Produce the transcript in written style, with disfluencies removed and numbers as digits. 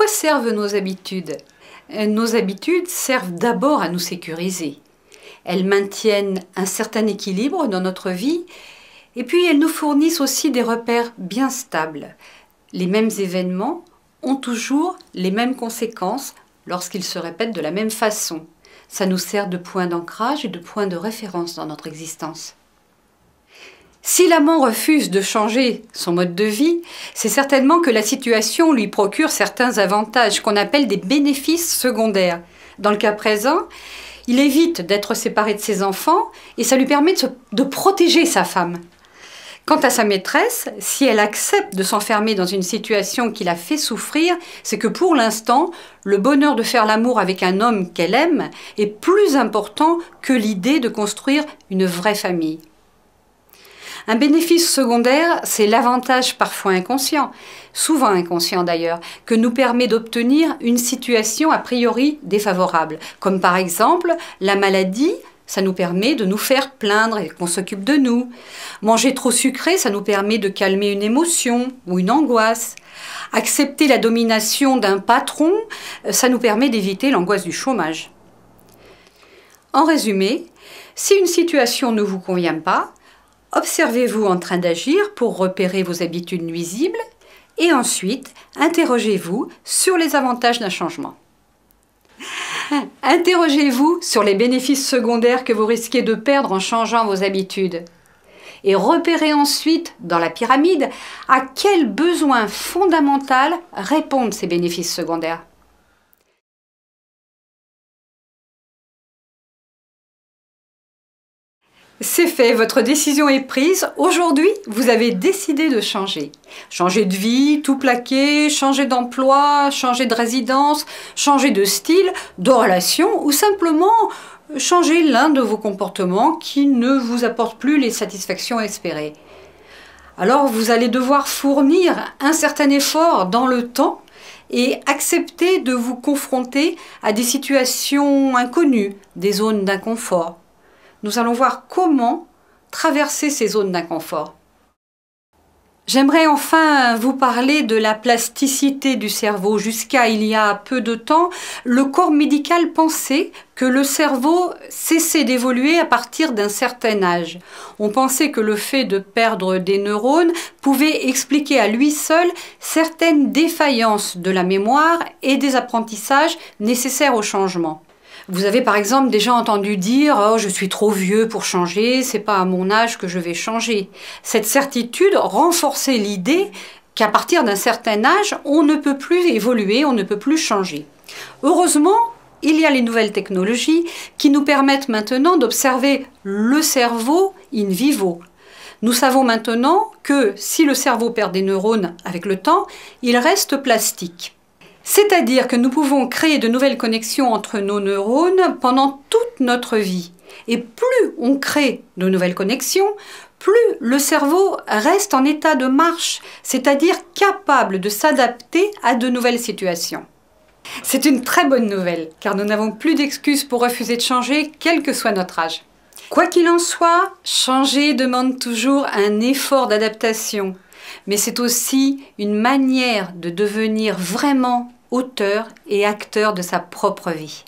quoi servent nos habitudes? Nos habitudes servent d'abord à nous sécuriser. Elles maintiennent un certain équilibre dans notre vie et puis elles nous fournissent aussi des repères bien stables. Les mêmes événements ont toujours les mêmes conséquences lorsqu'ils se répètent de la même façon. Ça nous sert de point d'ancrage et de point de référence dans notre existence. Si l'amant refuse de changer son mode de vie, c'est certainement que la situation lui procure certains avantages qu'on appelle des bénéfices secondaires. Dans le cas présent, il évite d'être séparé de ses enfants et ça lui permet de protéger sa femme. Quant à sa maîtresse, si elle accepte de s'enfermer dans une situation qui la fait souffrir, c'est que pour l'instant, le bonheur de faire l'amour avec un homme qu'elle aime est plus important que l'idée de construire une vraie famille. Un bénéfice secondaire, c'est l'avantage parfois inconscient, souvent inconscient d'ailleurs, que nous permet d'obtenir une situation a priori défavorable, comme par exemple la maladie. Ça nous permet de nous faire plaindre et qu'on s'occupe de nous. Manger trop sucré, ça nous permet de calmer une émotion ou une angoisse. Accepter la domination d'un patron, ça nous permet d'éviter l'angoisse du chômage. En résumé, si une situation ne vous convient pas, observez-vous en train d'agir pour repérer vos habitudes nuisibles et ensuite interrogez-vous sur les avantages d'un changement. Interrogez-vous sur les bénéfices secondaires que vous risquez de perdre en changeant vos habitudes. Et repérez ensuite, dans la pyramide, à quel besoin fondamental répondent ces bénéfices secondaires. C'est fait, votre décision est prise. Aujourd'hui, vous avez décidé de changer. Changer de vie, tout plaquer, changer d'emploi, changer de résidence, changer de style, de relation ou simplement changer l'un de vos comportements qui ne vous apporte plus les satisfactions espérées. Alors, vous allez devoir fournir un certain effort dans le temps et accepter de vous confronter à des situations inconnues, des zones d'inconfort. Nous allons voir comment traverser ces zones d'inconfort. J'aimerais enfin vous parler de la plasticité du cerveau. Jusqu'à il y a peu de temps, le corps médical pensait que le cerveau cessait d'évoluer à partir d'un certain âge. On pensait que le fait de perdre des neurones pouvait expliquer à lui seul certaines défaillances de la mémoire et des apprentissages nécessaires au changement. Vous avez par exemple déjà entendu dire « Oh, je suis trop vieux pour changer, c'est pas à mon âge que je vais changer ». Cette certitude renforçait l'idée qu'à partir d'un certain âge, on ne peut plus évoluer, on ne peut plus changer. Heureusement, il y a les nouvelles technologies qui nous permettent maintenant d'observer le cerveau in vivo. Nous savons maintenant que si le cerveau perd des neurones avec le temps, il reste plastique. C'est-à-dire que nous pouvons créer de nouvelles connexions entre nos neurones pendant toute notre vie. Et plus on crée de nouvelles connexions, plus le cerveau reste en état de marche, c'est-à-dire capable de s'adapter à de nouvelles situations. C'est une très bonne nouvelle, car nous n'avons plus d'excuses pour refuser de changer, quel que soit notre âge. Quoi qu'il en soit, changer demande toujours un effort d'adaptation. Mais c'est aussi une manière de devenir vraiment auteur et acteur de sa propre vie.